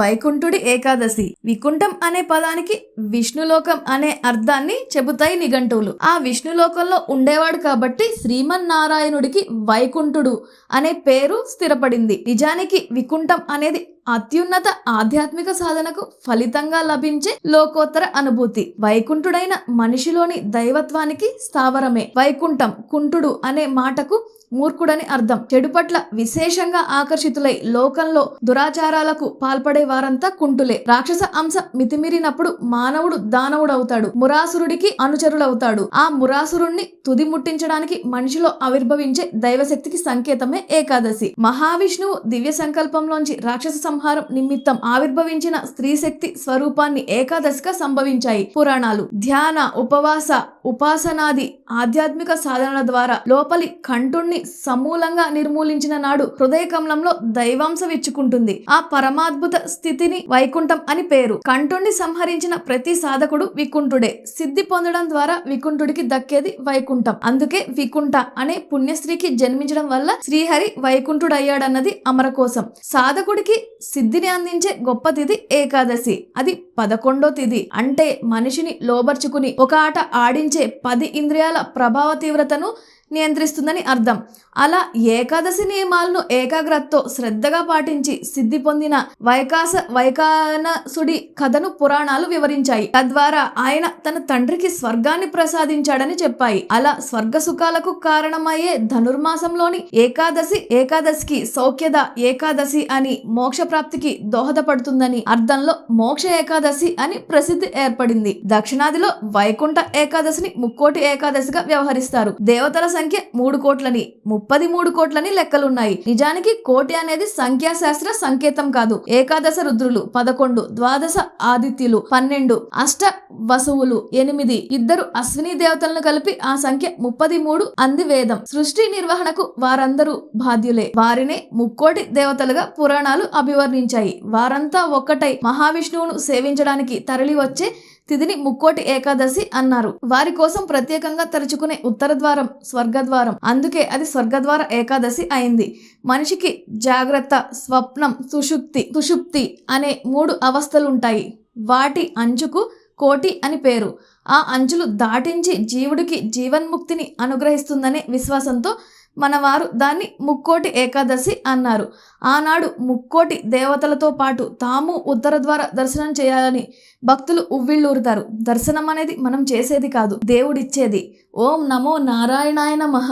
వైకుంఠుడి ఏకాదశి. వికుంఠం అనే పదానికి విష్ణులోకం అనే అర్థాన్ని చెబుతాయి నిఘంటువులు. ఆ విష్ణులోకంలో ఉండేవాడు కాబట్టి శ్రీమన్నారాయణుడికి వైకుంఠుడు అనే పేరు స్థిరపడింది. నిజానికి వికుంఠం అనేది అత్యున్నత ఆధ్యాత్మిక సాధనకు ఫలితంగా లభించే లోకోత్తర అనుభూతి. వైకుంఠుడైన మనిషిలోని దైవత్వానికి స్థావరమే వైకుంఠం. కుంఠుడు అనే మాటకు మూర్ఖుడని అర్థం. చెడు పట్ల విశేషంగా ఆకర్షితులై లోకంలో దురాచారాలకు పాల్పడే వారంతా కుంటులే. రాక్షస అంశ మితిమీరినప్పుడు మానవుడు దానవుడవుతాడు, మురాసురుడికి అనుచరుడవుతాడు. ఆ మురాసురుణ్ణి తుది ముట్టించడానికి మనిషిలో ఆవిర్భవించే దైవశక్తికి సంకేతమే ఏకాదశి. మహావిష్ణువు దివ్య సంకల్పంలోంచి రాక్షస సంహారం నిమిత్తం ఆవిర్భవించిన స్త్రీ శక్తి స్వరూపాన్ని ఏకాదశిగా సంభవించాయి పురాణాలు. ధ్యాన, ఉపవాస, ఉపాసనాది ఆధ్యాత్మిక సాధనల ద్వారా లోపలి కంఠుణ్ణి సమూలంగా నిర్మూలించిన నాడు హృదయ కమలంలో దైవాంశ విచ్చుకుంటుంది. ఆ పరమాద్భుత స్థితిని వైకుంఠం అని పేరు. కంఠుణ్ణి సంహరించిన ప్రతి సాధకుడు వికుంఠుడే. సిద్ధి పొందడం ద్వారా వికుంఠుడికి దక్కేది వైకుంఠం. అందుకే వికుంఠ అనే పుణ్యస్త్రీకి జన్మించడం వల్ల శ్రీహరి వైకుంఠుడయ్యాడన్నది అమరకోశం. సాధకుడికి సిద్ధిని అందించే గొప్ప తిథి ఏకాదశి. అది 11వ తిథి. అంటే మనిషిని లోబర్చుకుని ఒక ఆట ఆడించే 10 ఇంద్రియాల ప్రభావ తీవ్రతను నియంత్రిస్తుందని అర్థం. అలా ఏకాదశి నియమాలను ఏకాగ్రతతో శ్రద్ధగా పాటించి సిద్ధి పొందిన వైకానసుడి కథను పురాణాలు వివరించాయి. తద్వారా ఆయన తన తండ్రికి స్వర్గాన్ని ప్రసాదించాడని చెప్పాయి. అలా స్వర్గ సుఖాలకు కారణమయ్యే ధనుర్మాసంలోని ఏకాదశికి సౌఖ్యద ఏకాదశి అని మోక్ష ప్రాప్తికి దోహదపడుతుందని అర్థంలో మోక్ష ఏకాదశి అని ప్రసిద్ధి ఏర్పడింది. దక్షిణాదిలో వైకుంఠ ఏకాదశిని ముక్కోటి ఏకాదశిగా వ్యవహరిస్తారు. దేవతల సంఖ్య 3 కోట్లని 33 కోట్లని లెక్కలున్నాయి. నిజానికి కోటి అనేది సంఖ్యాశాస్త్ర సంకేతం కాదు. ఏకాదశ రుద్రులు 11, ద్వాదశ ఆదిత్యులు 12, అష్ట వసువులు 8, 2 అశ్విని దేవతలను కలిపి ఆ సంఖ్య 33 అంది వేదం. సృష్టి నిర్వహణకు వారందరూ బాధ్యులే. వారినే ముక్కోటి దేవతలుగా పురాణాలు అభివర్ణించాయి. వారంతా ఒక్కటై మహావిష్ణువును సేవించడానికి తరలి వచ్చే తిథిని ముక్కోటి ఏకాదశి అన్నారు. వారి కోసం ప్రత్యేకంగా తెరుచుకునే ఉత్తర ద్వారం స్వర్గద్వారం. అందుకే అది స్వర్గద్వార ఏకాదశి అయింది. మనిషికి జాగ్రత్త, స్వప్నం, సుషుప్తి అనే 3 అవస్థలుంటాయి. వాటి అంచుకు కోటి అని పేరు. ఆ అంచులు దాటించి జీవుడికి జీవన్ముక్తిని అనుగ్రహిస్తుందనే విశ్వాసంతో మనవారు దాన్ని ముక్కోటి ఏకాదశి అన్నారు. ఆనాడు ముక్కోటి దేవతలతో పాటు తాము ఉత్తర ద్వార దర్శనం చేయాలని భక్తులు ఉవ్విళ్ళూరుతారు. దర్శనం అనేది మనం చేసేది కాదు, దేవుడిచ్చేది. ఓం నమో నారాయణాయ నమః.